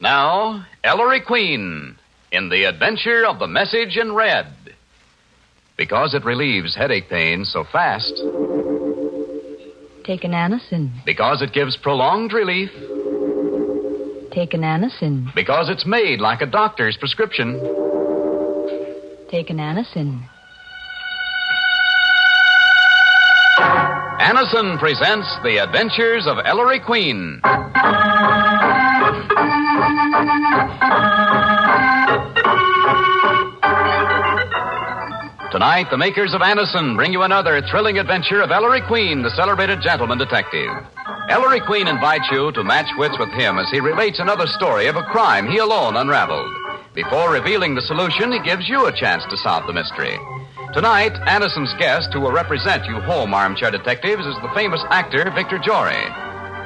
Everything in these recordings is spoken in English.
Now, Ellery Queen in The Adventure of the Message in Red. Because it relieves headache pain so fast. Take an Anacin. Because it gives prolonged relief. Take an Anacin. Because it's made like a doctor's prescription. Take an Anacin. Anacin presents The Adventures of Ellery Queen. Tonight, the makers of Anacin bring you another thrilling adventure of Ellery Queen, the celebrated gentleman detective. Ellery Queen invites you to match wits with him as he relates another story of a crime he alone unraveled. Before revealing the solution, he gives you a chance to solve the mystery. Tonight, Anacin's guest, who will represent you home armchair detectives, is the famous actor Victor Jory.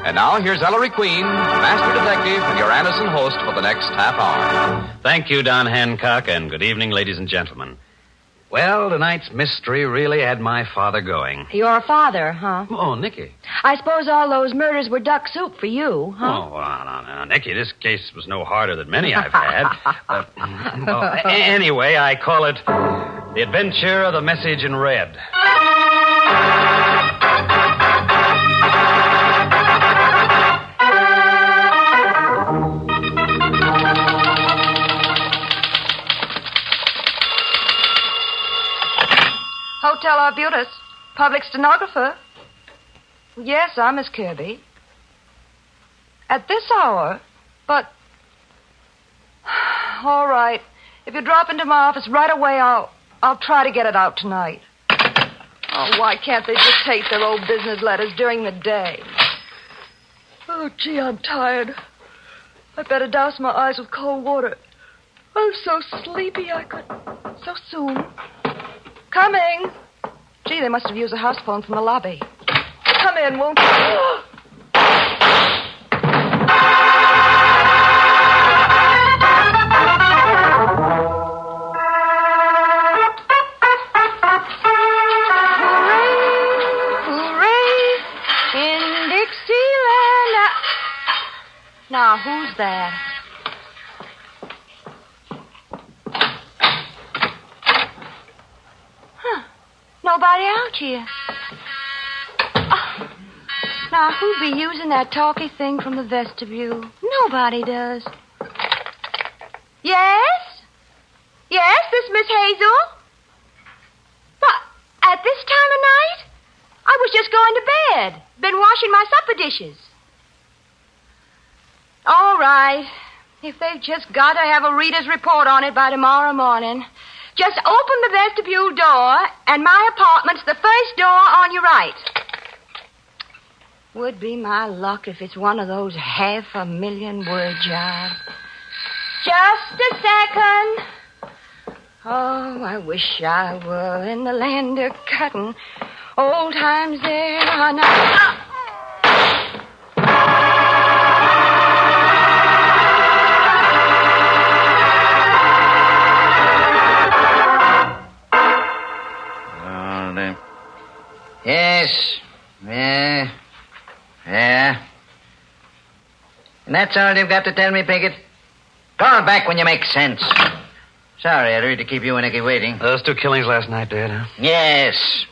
And now, here's Ellery Queen, master detective, and your Anacin host for the next half hour. Thank you, Don Hancock, and good evening, ladies and gentlemen. Well, tonight's mystery really had my father going. Your father, huh? Oh, Nicky. I suppose all those murders were duck soup for you, huh? Oh, well, no, Nicky, this case was no harder than many I've had. Anyway, I call it The Adventure of the Message in Red. Hotel Arbutus. Public stenographer. Yes, I'm Miss Kirby. At this hour? But... All right. If you drop into my office right away, I'll try to get it out tonight. Oh, why can't they dictate their old business letters during the day? Oh, gee, I'm tired. I'd better douse my eyes with cold water. I'm so sleepy I could... So soon. Coming. Gee, they must have used a house phone from the lobby. Come in, won't you? Hooray, in Dixieland. Now, who's that? Nobody out here. Oh. Now, who'd be using that talky thing from the vestibule? Nobody does. Yes? Yes, this Miss Hazel? But at this time of night? I was just going to bed. Been washing my supper dishes. All right. If they've just got to have a reader's report on it by tomorrow morning... Just open the vestibule door, and my apartment's the first door on your right. Would be my luck if it's one of those 500,000-word jobs. Just a second. Oh, I wish I were in the land of cotton. Old times there are not... Yes. Yeah. And that's all you've got to tell me, Pickett? Call back when you make sense. Sorry, Ellery, to keep you and Nicky waiting. Those 2 killings last night, Dad, huh? Yes.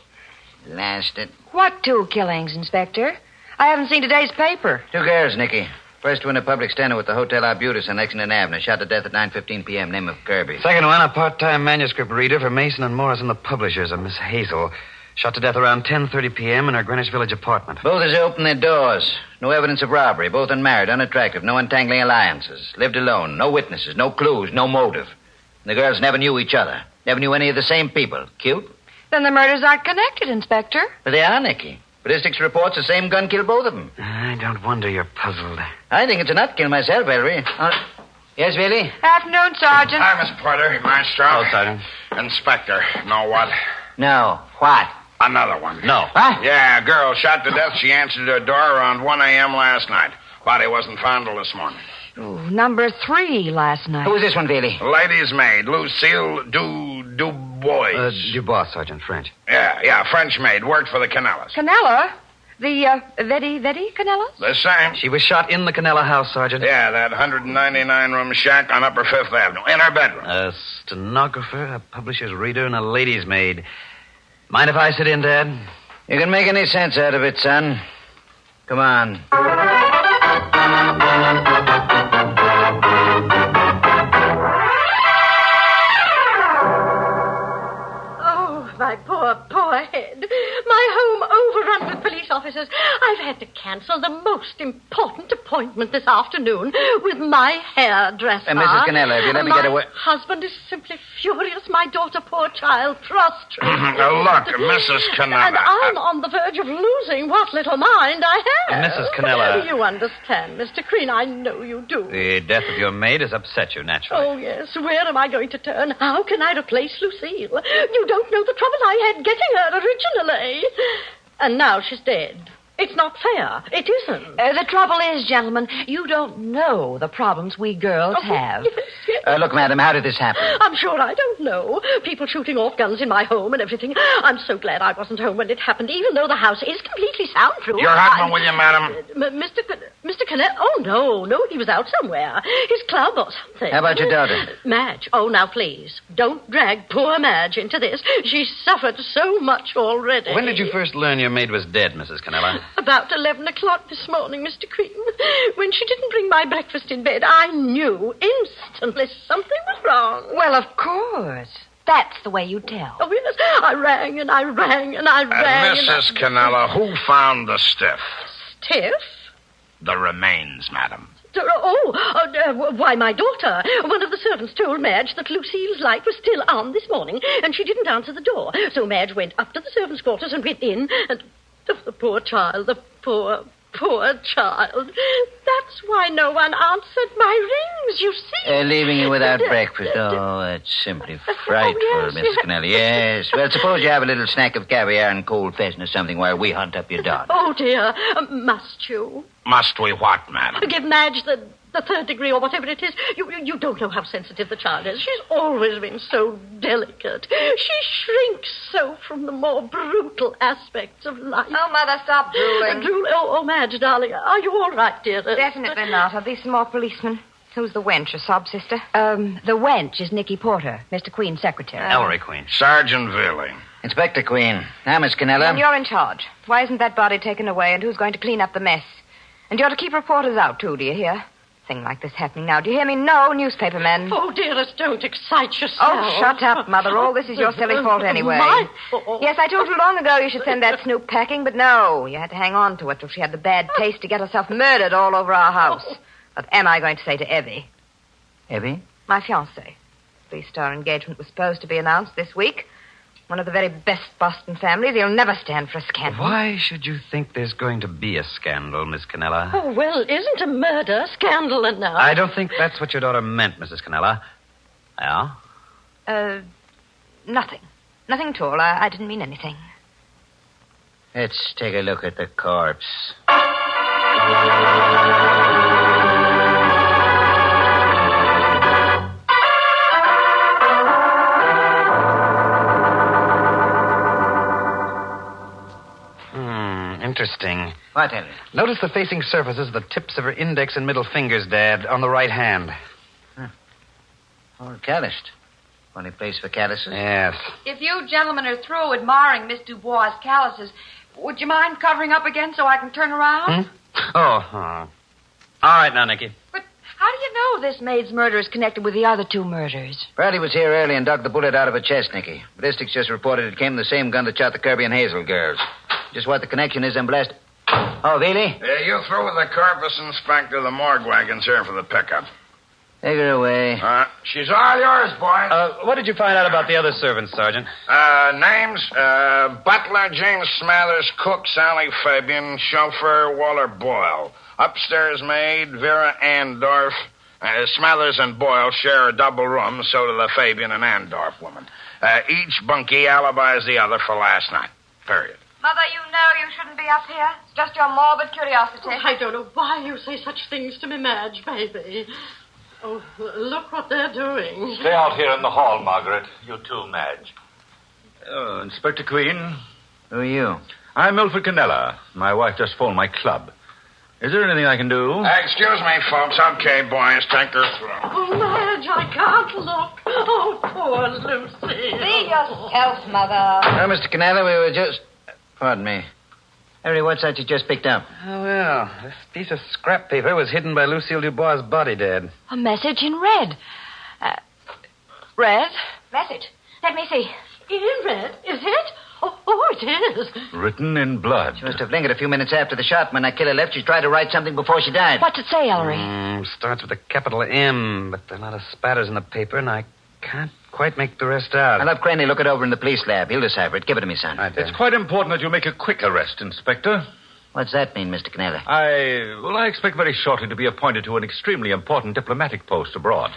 Blasted. What 2 killings, Inspector? I haven't seen today's paper. 2 girls, Nicky. First one, a public stentor with the Hotel Arbutus on Lexington Avenue. Shot to death at 9:15 p.m. Name of Kirby. Second one, a part-time manuscript reader for Mason and Morrison, the publishers, a Miss Hazel. Shot to death around 10:30 p.m. in her Greenwich Village apartment. Both as they opened their doors. No evidence of robbery. Both unmarried, unattractive, no entangling alliances. Lived alone. No witnesses, no clues, no motive. And the girls never knew each other. Never knew any of the same people. Cute? Then the murders aren't connected, Inspector. But they are, Nicky. Ballistics reports the same gun killed both of them. I don't wonder you're puzzled. I think it's a nut kill myself, Ellery. Yes, Billy? Afternoon, Sergeant. Hi, Miss Porter. Maestro. Oh, Sergeant. Inspector. Know what? No. What? Another one. No. What? Yeah, a girl shot to death. She answered her door around 1 a.m. last night. Body wasn't found till this morning. Ooh, number 3 last night. Who was this one, Bailey? Lady's maid, Lucille Dubois. Dubois, Sergeant, French. Yeah, French maid. Worked for the Canellas. Canella? The Vetti Canellas? The same. She was shot in the Canella house, Sergeant. Yeah, that 199-room shack on Upper Fifth Avenue. In her bedroom. A stenographer, a publisher's reader, and a lady's maid. Mind if I sit in, Dad? You can make any sense out of it, son. Come on. Oh, my poor head. My home overrun with police officers. I've had to cancel the most important appointment this afternoon with my hairdresser. Mrs. Canella, if you let me get away... My husband is simply furious. My daughter, poor child, prostrate. Look, Mrs. Canella. And I'm on the verge of losing what little mind I have. Mrs. Canella. You understand, Mr. Crean. I know you do. The death of your maid has upset you, naturally. Oh, yes. Where am I going to turn? How can I replace Lucille? You don't know the trouble I had getting her originally. And now she's dead. It's not fair. It isn't. The trouble is, gentlemen, you don't know the problems we girls have. Yes. Look, madam, how did this happen? I'm sure I don't know. People shooting off guns in my home and everything. I'm so glad I wasn't home when it happened, even though the house is completely soundproof. Your husband with you, madam? Mr. Connett? Oh, no, he was out somewhere. His club or something. How about your daughter? Madge. Oh, now, please, don't drag poor Madge into this. She's suffered so much already. When did you first learn your maid was dead, Mrs. Canella? About 11 o'clock this morning, Mr. Cream. When she didn't bring my breakfast in bed, I knew instantly something was wrong. Well, of course. That's the way you tell. Oh, yes. I rang and I rang and I rang. Mrs. Canella, who found the stiff? Stiff? The remains, madam. Why, my daughter. One of the servants told Madge that Lucille's light was still on this morning, and she didn't answer the door. So Madge went up to the servants' quarters and went in, and... The poor child, the poor child. That's why no one answered my rings, you see. Leaving you without breakfast. Oh, that's simply frightful, yes, Mrs. Canella. Yes. Well, suppose you have a little snack of caviar and cold pheasant or something while we hunt up your daughter. Oh, dear. Must you? Must we what, madam? Give Madge the third degree or whatever it is. You don't know how sensitive the child is. She's always been so delicate. She shrinks so from the more brutal aspects of life. Oh, Mother, stop drooling. Oh, Madge, darling, are you all right, dear? Definitely not. There'll be some more policemen. Who's the wench, a sob sister? The wench is Nicky Porter, Mr. Queen's secretary. Ellery Queen. Sergeant Villy. Inspector Queen. Now, Miss Canella. And you're in charge. Why isn't that body taken away, and who's going to clean up the mess? And you're to keep reporters out, too, do you hear? Thing like this happening now. Do you hear me? No newspaper men. Oh, dearest, don't excite yourself. Oh, shut up, Mother. All this is your silly fault anyway. My fault? Yes, I told you long ago you should send that snoop packing, but no. You had to hang on to it till she had the bad taste to get herself murdered all over our house. What am I going to say to Evie? Evie? My fiancé. 3-star engagement was supposed to be announced this week. One of the very best Boston families. He'll never stand for a scandal. Why should you think there's going to be a scandal, Miss Canella? Oh, well, isn't a murder scandal enough? I don't think that's what your daughter meant, Mrs. Canella. Yeah? Nothing. Nothing at all. I didn't mean anything. Let's take a look at the corpse. Interesting. What, Henry? Notice the facing surfaces of the tips of her index and middle fingers, Dad, on the right hand. All calloused. Funny place for calluses. Yes. If you gentlemen are through admiring Miss Dubois' calluses, would you mind covering up again so I can turn around? All right now, Nicky. But how do you know this maid's murder is connected with the other 2 murders? Bradley was here early and dug the bullet out of her chest, Nicky. Ballistics just reported it came from the same gun that shot the Kirby and Hazel girls. Just what the connection is, I'm blessed. Oh, Veely? You through with the corpus, Inspector. The morgue wagon's here for the pickup. Take her away. She's all yours, boy. What did you find out about the other servants, Sergeant? Names? Butler, James Smathers, cook, Sally Fabian, chauffeur, Waller Boyle. Upstairs maid, Vera Andorf. Smathers and Boyle share a double room, so do the Fabian and Andorf women. Each bunkie alibis the other for last night. Period. Mother, you know you shouldn't be up here. It's just your morbid curiosity. Oh, I don't know why you say such things to me, Madge, baby. Oh, look what they're doing. Stay out here in the hall, Margaret. You too, Madge. Inspector Queen. Who are you? I'm Milford Cannella. My wife just phoned my club. Is there anything I can do? Excuse me, folks. Okay, boys, take her through. Oh, Madge, I can't look. Oh, poor Lucy. See yourself, Mother. Well, Mr. Cannella, we were just... Pardon me. Harry, what's that you just picked up? Oh, well, this piece of scrap paper was hidden by Lucille Dubois' body, Dad. A message in red. Red? Message. Let me see. In red, is it? Oh, it is. Written in blood. She must have lingered a few minutes after the shot. When that killer left, she tried to write something before she died. What's it say, Ellery? Starts with a capital M, but there are a lot of spatters in the paper, and I can't quite make the rest out. I'll have Craney look it over in the police lab. He'll decipher it. Give it to me, son. Right, Dad. It's quite important that you make a quick arrest, Inspector. What's that mean, Mr. Cannella? I expect very shortly to be appointed to an extremely important diplomatic post abroad.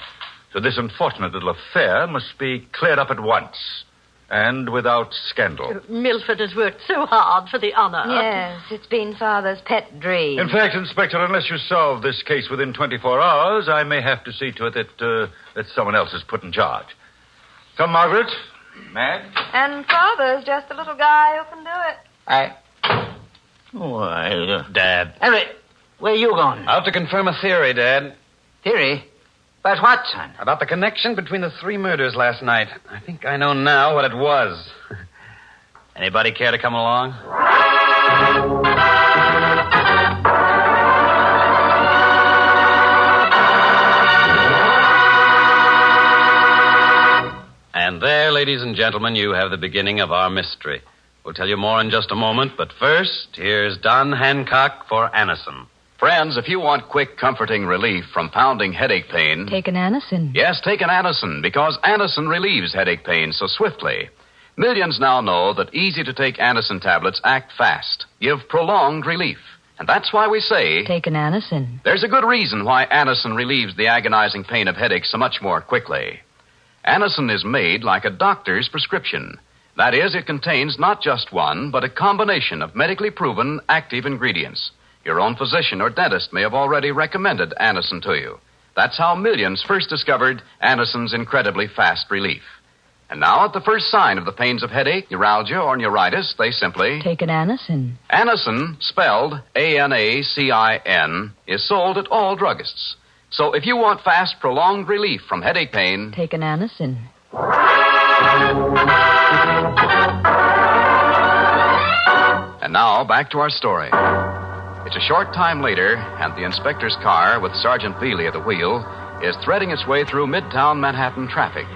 So this unfortunate little affair must be cleared up at once. And without scandal. Milford has worked so hard for the honor. Yes, it's been Father's pet dream. In fact, Inspector, unless you solve this case within 24 hours, I may have to see to it that someone else is put in charge. Come, Margaret. Madge. And Father's just a little guy who can do it. Why, Dad. Harry, where are you going? Out to confirm a theory, Dad. Theory? About what, son? About the connection between the 3 murders last night. I think I know now what it was. Anybody care to come along? And there, ladies and gentlemen, you have the beginning of our mystery. We'll tell you more in just a moment, but first, here's Don Hancock for Anison. Friends, if you want quick, comforting relief from pounding headache pain... Take an Anison. Yes, take an Anison, because Anison relieves headache pain so swiftly. Millions now know that easy-to-take Anison tablets act fast, give prolonged relief. And that's why we say... Take an Anison. There's a good reason why Anison relieves the agonizing pain of headaches so much more quickly. Anison is made like a doctor's prescription. That is, it contains not just one, but a combination of medically proven active ingredients. Your own physician or dentist may have already recommended Anison to you. That's how millions first discovered Anison's incredibly fast relief. And now, at the first sign of the pains of headache, neuralgia, or neuritis, they simply... Take an Anison. Anison, spelled A-N-A-C-I-N, is sold at all druggists. So if you want fast, prolonged relief from headache pain... Take an Anison. And now, back to our story. It's a short time later, and the inspector's car, with Sergeant Bealey at the wheel, is threading its way through midtown Manhattan traffic.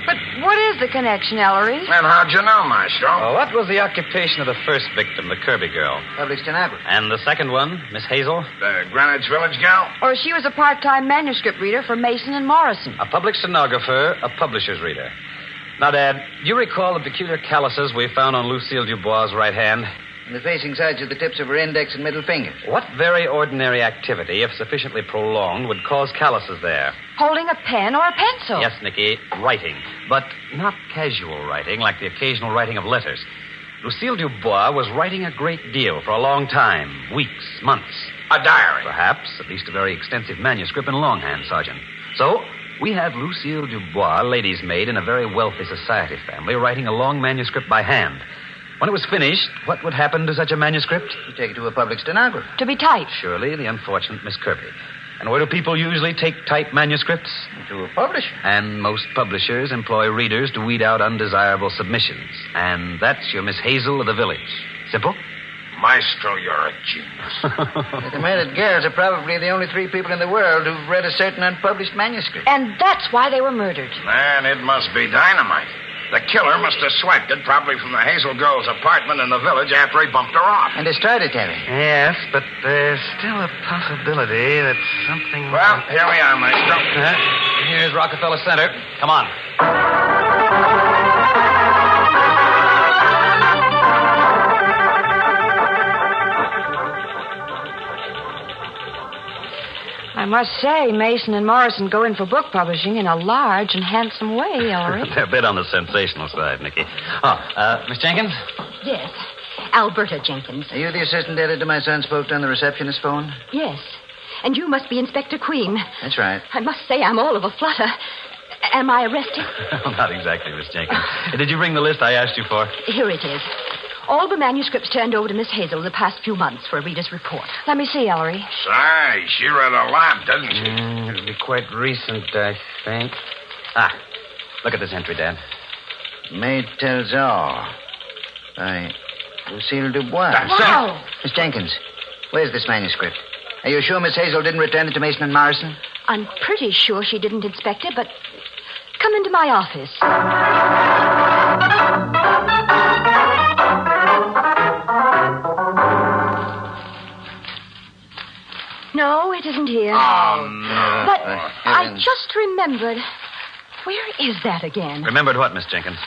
But what is the connection, Ellery? And how'd you know, Maestro? What was the occupation of the first victim, the Kirby girl? Public stenographer. And the second one, Miss Hazel? The Greenwich Village gal? Or she was a part-time manuscript reader for Mason and Morrison. A public stenographer, a publisher's reader. Now, Dad, you recall the peculiar calluses we found on Lucille Dubois' right hand? And the facing sides of the tips of her index and middle fingers. What very ordinary activity, if sufficiently prolonged, would cause calluses there? Holding a pen or a pencil. Yes, Nicky, writing. But not casual writing, like the occasional writing of letters. Lucille Dubois was writing a great deal for a long time. Weeks, months. A diary. Perhaps, at least a very extensive manuscript in longhand, Sergeant. So, we have Lucille Dubois, lady's maid in a very wealthy society family, writing a long manuscript by hand. When it was finished, what would happen to such a manuscript? You take it to a public stenographer. To be typed. Surely the unfortunate Miss Kirby. And where do people usually take typed manuscripts? To a publisher. And most publishers employ readers to weed out undesirable submissions. And that's your Miss Hazel of the village. Simple? Maestro, you're a genius. The murdered girls are probably the only 3 people in the world who've read a certain unpublished manuscript. And that's why they were murdered. Man, it must be dynamite. The killer must have swiped it, probably from the Hazel girl's apartment in the village after he bumped her off. And destroyed it, Terry. Yes, but there's still a possibility that something... Well, here we are, Maestro. Here's Rockefeller Center. Come on. I must say, Mason and Morrison go in for book publishing in a large and handsome way, Ellery. They're a bit on the sensational side, Nicky. Miss Jenkins? Yes. Alberta Jenkins. Are you the assistant editor my son spoke to on the receptionist phone? Yes. And you must be Inspector Queen. That's right. I must say I'm all of a flutter. Am I arrested? Not exactly, Miss Jenkins. Did you bring the list I asked you for? Here it is. All the manuscripts turned over to Miss Hazel the past few months for a reader's report. Let me see, Ellery. Say, she read a lot, doesn't she? It'll be quite recent, I think. Look at this entry, Dad. Maid tells all. By Lucille Dubois. Wow. Miss Jenkins, where's this manuscript? Are you sure Miss Hazel didn't return it to Mason and Morrison? I'm pretty sure she didn't inspect it, but come into my office. No, it isn't here. Oh, no. But I just remembered. Where is that again? Remembered what, Miss Jenkins?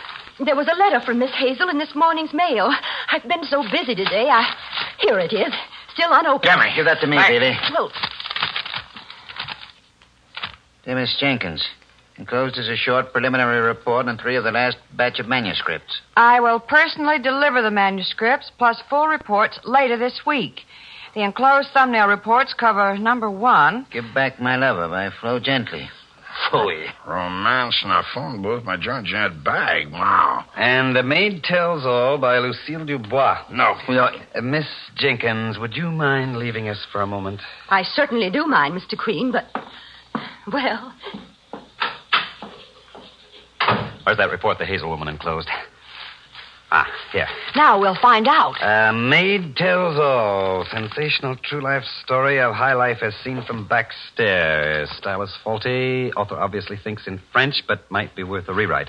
There was a letter from Miss Hazel in this morning's mail. I've been so busy today. Here it is. Still unopened. Give that to me, Bailey. Well, Dear Miss Jenkins, enclosed is a short preliminary report on 3 of the last batch of manuscripts. I will personally deliver the manuscripts plus full reports later this week. The enclosed thumbnail reports cover number 1. Give Back My Lover by Flo Gently. Phooey. Romance in a phone booth by Georgette Bagg. Wow. And The Maid Tells All by Lucille Dubois. No. Miss Jenkins, would you mind leaving us for a moment? I certainly do mind, Mr. Queen, but... Well... Where's that report the Hazel woman enclosed? Here. Now we'll find out. Maid Tells All. Sensational true life story of high life as seen from backstairs. Style is faulty. Author obviously thinks in French, but might be worth a rewrite.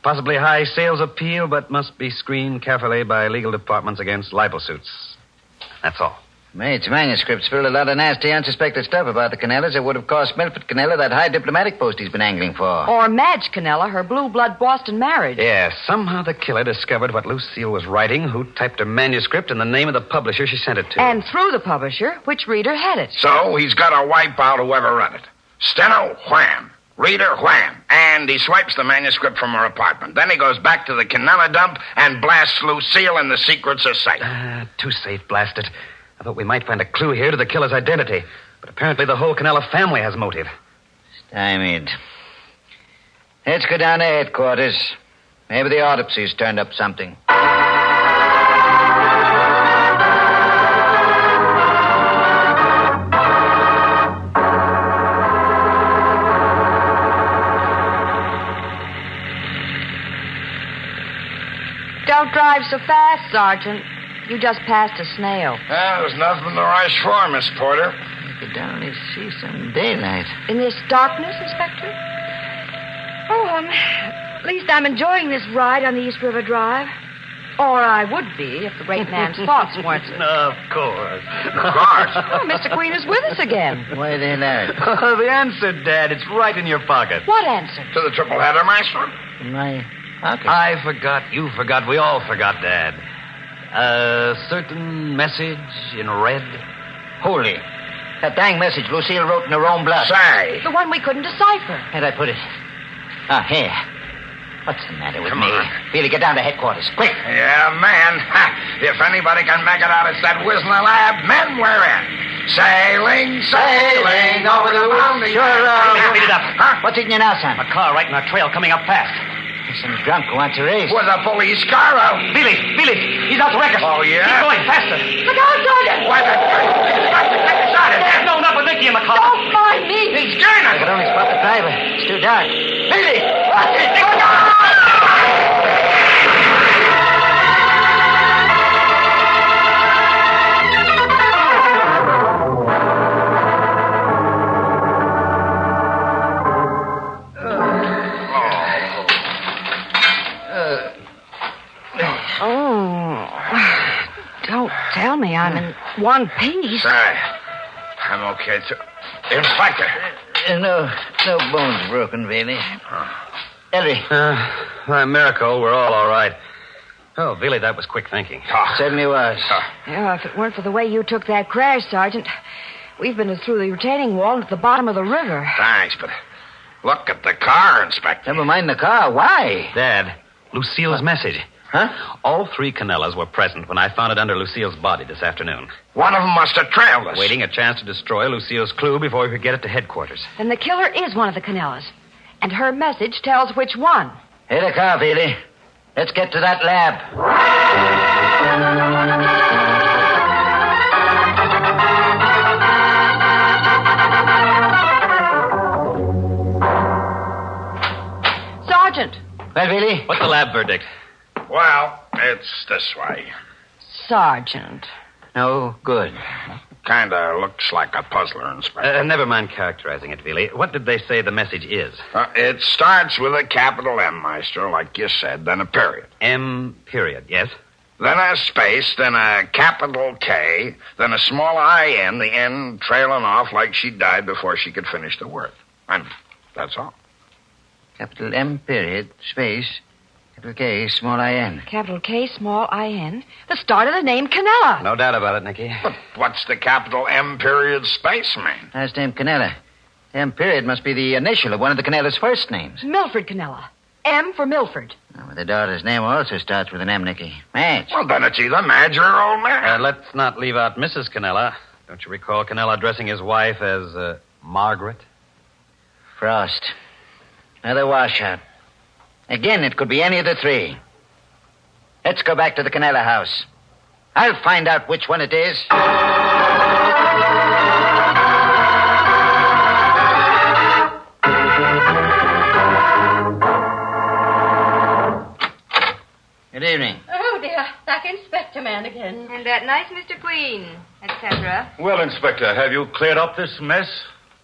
Possibly high sales appeal, but must be screened carefully by legal departments against libel suits. That's all. Maid's manuscript spilled a lot of nasty, unsuspected stuff about the Canellas that would have cost Milford Canella that high diplomatic post he's been angling for. Or Madge Canella, her blue blood Boston marriage. Yes, somehow the killer discovered what Lucille was writing, who typed her manuscript, and the name of the publisher she sent it to. And through the publisher, which reader had it. So he's got to wipe out whoever read it. Steno, wham. Reader, wham. And he swipes the manuscript from her apartment. Then he goes back to the Canella dump and blasts Lucille in the secrets are safe. Too safe, blasted. I thought we might find a clue here to the killer's identity. But apparently the whole Canella family has motive. Stymied. Let's go down to headquarters. Maybe the autopsy's turned up something. Don't drive so fast, Sergeant. You just passed a snail. There's nothing to rush for, Miss Porter. You could only see some daylight. In this darkness, Inspector? Oh, at least I'm enjoying this ride on the East River Drive. Or I would be if the great man's thoughts weren't. Of course. Of course. Oh, Mr. Queen is with us again. Why they that? The answer, Dad. It's right in your pocket. What answer? To the triple header, Maestro? In my pocket. I forgot. You forgot. We all forgot, Dad. A certain message in red. Holy. That dang message Lucille wrote in her own blood. Say. The one we couldn't decipher. Where'd I put it? Here. What's the matter with Come me? on. Billy, get down to headquarters. Quick. Yeah, man. If anybody can make it out, it's that whiz in the lab. Men, we're in. Sailing, sailing over the bounding. Speed it up. Huh? What's eating you now, son? A car right in our trail coming up fast. There's some drunk who wants a race. With a police car out. Billy, he's out to wreck us. Oh, yeah? Keep going, faster. Look out, Sergeant! Why, he's got to take a shot at him. No, not with Nicky in the car. Don't mind me. He's getting I could only spot the driver. It's too dark. Billy! Don't tell me I'm in one piece. I'm okay, too. Inspector. No bones broken, Bailey. Ellery. By miracle, we're all right. Oh, Billy, that was quick thinking. Certainly was. Yeah, if it weren't for the way you took that crash, Sergeant, we've been through the retaining wall at the bottom of the river. Thanks, but look at the car, Inspector. Never mind the car. Why? Dad, Lucille's message. Huh? All 3 Canellas were present when I found it under Lucille's body this afternoon. One of them must have trailed us. Waiting a chance to destroy Lucille's clue before we could get it to headquarters. Then the killer is one of the Canellas. And her message tells which one. Hey, the car, Feely. Let's get to that lab. Sergeant. Well, Feely? What's the lab verdict? Well, it's this way. Sergeant. No good. Kind of looks like a puzzler, Inspector. Never mind characterizing it, Veely. What did they say the message is? It starts with a capital M, Maestro, like you said, then a period. M period, yes? Then a space, then a capital K, then a small I-N, the N trailing off like she died before she could finish the word. And that's all. Capital M period, space, capital K, small I-N. Capital K, small I-N. The start of the name Canella. No doubt about it, Nicky. But what's the capital M period space mean? Last name Canella. M period must be the initial of one of the Canella's first names. Milford Canella. M for Milford. Well, the daughter's name also starts with an M, Nicky. Madge. Well, then it's either Madge or old man. Let's not leave out Mrs. Canella. Don't you recall Canella addressing his wife as Margaret? Frost. Another washout. Again, it could be any of the three. Let's go back to the Canella house. I'll find out which one it is. Good evening. Oh, dear. That inspector man again. And that nice Mr. Queen, etc. Well, Inspector, have you cleared up this mess?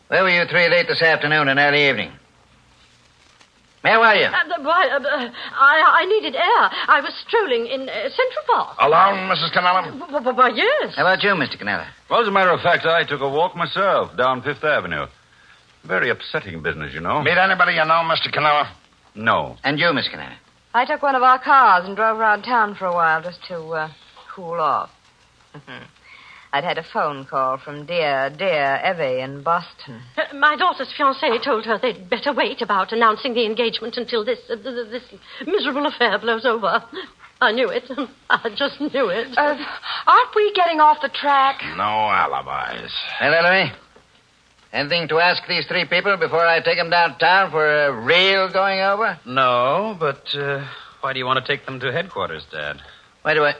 Where were you three late this afternoon and early evening? Where were you? I needed air. I was strolling in Central Park. Alone, Mrs. Canella? Why, yes. How about you, Mr. Canella? Well, as a matter of fact, I took a walk myself down Fifth Avenue. Very upsetting business, you know. Meet anybody you know, Mr. Canella? No. And you, Miss Canella? I took one of our cars and drove around town for a while just to cool off. I'd had a phone call from dear Evie in Boston. My daughter's fiancé told her they'd better wait about announcing the engagement until this miserable affair blows over. I knew it. I just knew it. Aren't we getting off the track? No alibis. Well, Ellery, anything to ask these three people before I take them downtown for a real going over? No, but why do you want to take them to headquarters, Dad? Why do I?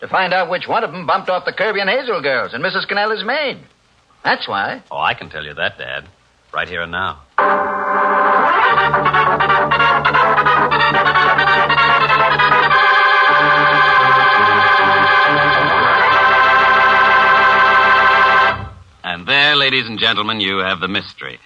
To find out which one of them bumped off the Kirby and Hazel girls and Mrs. Canella's maid. That's why. Oh, I can tell you that, Dad. Right here and now. And there, ladies and gentlemen, you have the mystery.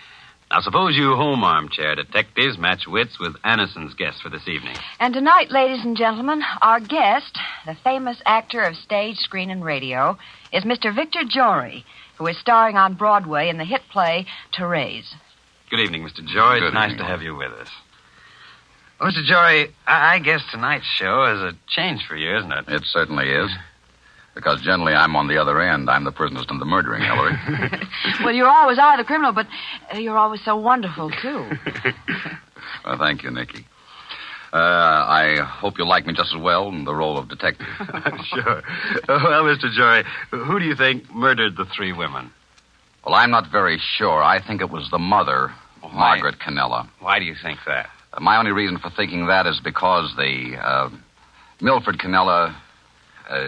Now, suppose you home armchair detectives match wits with Anison's guest for this evening. And tonight, ladies and gentlemen, our guest, the famous actor of stage, screen, and radio, is Mr. Victor Jory, who is starring on Broadway in the hit play Therese. Good evening, Mr. Jory. It's nice to have you with us. Well, Mr. Jory, I guess tonight's show is a change for you, isn't it? It certainly is. Because generally I'm on the other end. I'm the person who's done the murdering, Ellery. Well, you always are the criminal, but you're always so wonderful, too. Well, thank you, Nicky. I hope you'll like me just as well in the role of detective. Sure. Well, Mr. Jory, who do you think murdered the three women? Well, I'm not very sure. I think it was the mother, Margaret Canella. Why do you think that? My only reason for thinking that is because the Milford Canella...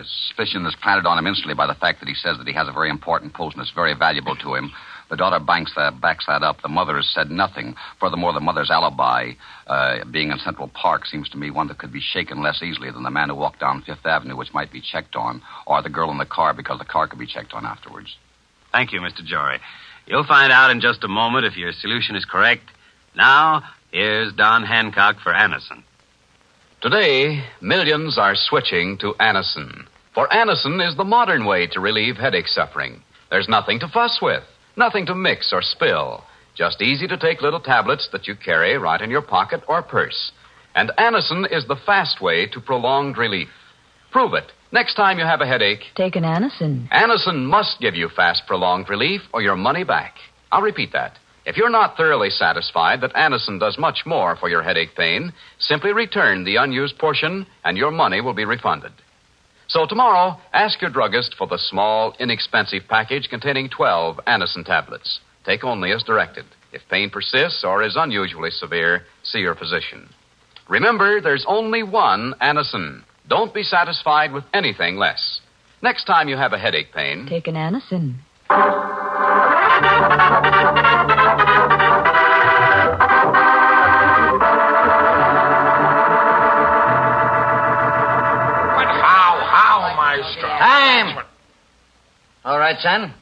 suspicion is planted on him instantly by the fact that he says that he has a very important post and it's very valuable to him. The daughter backs that up. The mother has said nothing. Furthermore, the mother's alibi, being in Central Park, seems to me one that could be shaken less easily than the man who walked down Fifth Avenue, which might be checked on, or the girl in the car, because the car could be checked on afterwards. Thank you, Mr. Jory. You'll find out in just a moment if your solution is correct. Now, here's Don Hancock for Anison. Today, millions are switching to Anison. For Anison is the modern way to relieve headache suffering. There's nothing to fuss with, nothing to mix or spill. Just easy to take little tablets that you carry right in your pocket or purse. And Anison is the fast way to prolonged relief. Prove it. Next time you have a headache, Take an Anison. Anison must give you fast, prolonged relief or your money back. I'll repeat that. If you're not thoroughly satisfied that Anison does much more for your headache pain, simply return the unused portion and your money will be refunded. So tomorrow, ask your druggist for the small, inexpensive package containing 12 Anison tablets. Take only as directed. If pain persists or is unusually severe, see your physician. Remember, there's only one Anacin. Don't be satisfied with anything less. Next time you have a headache pain, take an Anacin. How, Maestro? Time! All right, son.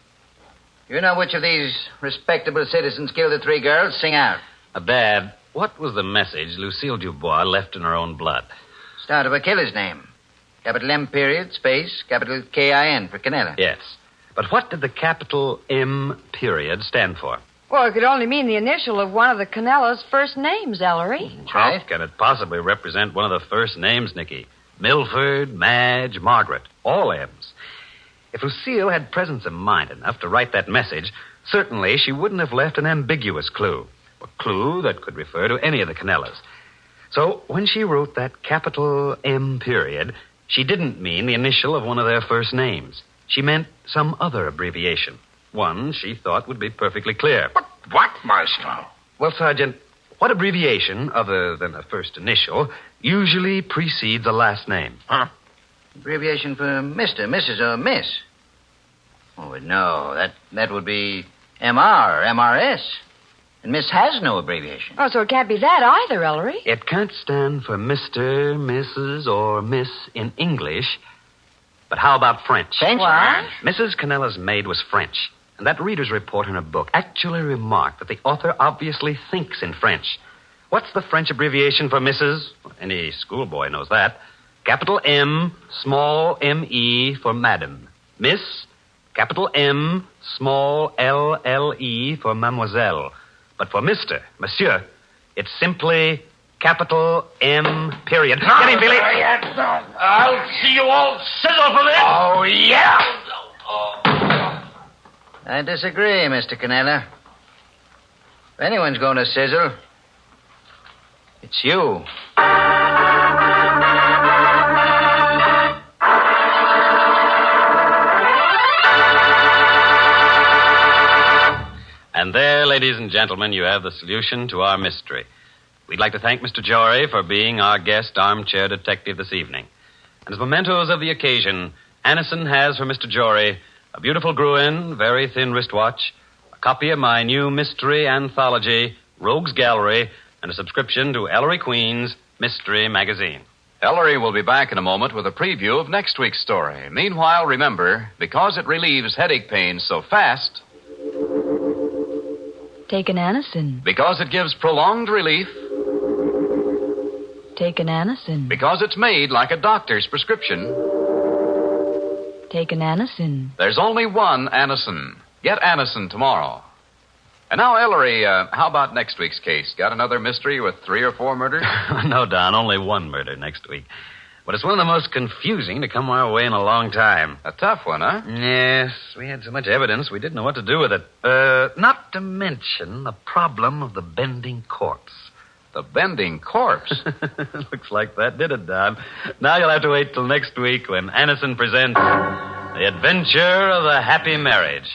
You know which of these respectable citizens killed the 3 girls? Sing out. Dad, what was the message Lucille Dubois left in her own blood? Start of a killer's name. Capital M period, space, capital K-I-N for Canella. Yes. But what did the capital M period stand for? Well, it could only mean the initial of one of the Canella's first names, Ellery. That's right. How can it possibly represent one of the first names, Nicky? Milford, Madge, Margaret. All M's. If Lucille had presence of mind enough to write that message, certainly she wouldn't have left an ambiguous clue. A clue that could refer to any of the Canellas. So when she wrote that capital M period, she didn't mean the initial of one of their first names. She meant some other abbreviation. One she thought would be perfectly clear. What, Maestro? Well, Sergeant, what abbreviation, other than a first initial, usually precedes a last name? Huh? Abbreviation for Mr., Mrs., or Miss. Oh, no, that would be MR or MRS. And Miss has no abbreviation. Oh, so it can't be that either, Ellery. It can't stand for Mr., Mrs., or Miss in English. But how about French? French? What? Mrs. Canella's maid was French. And that reader's report in her book actually remarked that the author obviously thinks in French. What's the French abbreviation for Mrs.? Any schoolboy knows that. Capital M, small M-E for Madam. Miss, capital M, small L-L-E for Mademoiselle. But for Mr., Monsieur, it's simply capital M, period. Get him, Billy. I'll see you all sizzle for this. Oh, yeah. I disagree, Mr. Canella. If anyone's going to sizzle, it's you. And there, ladies and gentlemen, you have the solution to our mystery. We'd like to thank Mr. Jory for being our guest armchair detective this evening. And as mementos of the occasion, Anacin has for Mr. Jory a beautiful Gruen, very thin wristwatch, a copy of my new mystery anthology, Rogues Gallery, and a subscription to Ellery Queen's Mystery Magazine. Ellery will be back in a moment with a preview of next week's story. Meanwhile, remember, because it relieves headache pains so fast, take an Anacin. because it gives prolonged relief, Take an Anacin. because it's made like a doctor's prescription, Take an Anacin. there's only one Anacin. Get Anacin tomorrow. And now, Ellery, how about next week's case? Got another mystery with 3 or 4 murders? No, Don, only one murder next week. But it's one of the most confusing to come our way in a long time. A tough one, huh? Yes, we had so much evidence we didn't know what to do with it. Not to mention the problem of the bending corpse. The bending corpse. Looks like that did it, Don. Now you'll have to wait till next week when Anacin presents The Adventure of a Happy Marriage.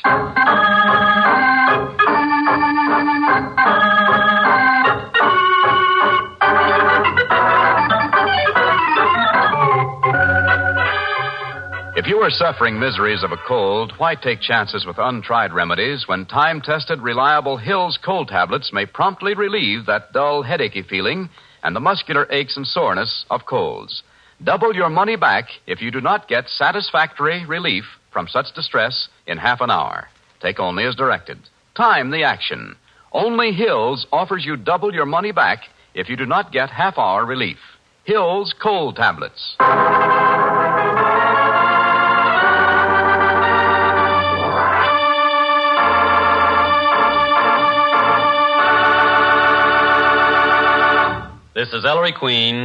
If you are suffering miseries of a cold, why take chances with untried remedies when time-tested, reliable Hill's cold tablets may promptly relieve that dull, headachy feeling and the muscular aches and soreness of colds? Double your money back if you do not get satisfactory relief from such distress in half an hour. Take only as directed. Time the action. Only Hill's offers you double your money back if you do not get half-hour relief. Hill's cold tablets. This is Ellery Queen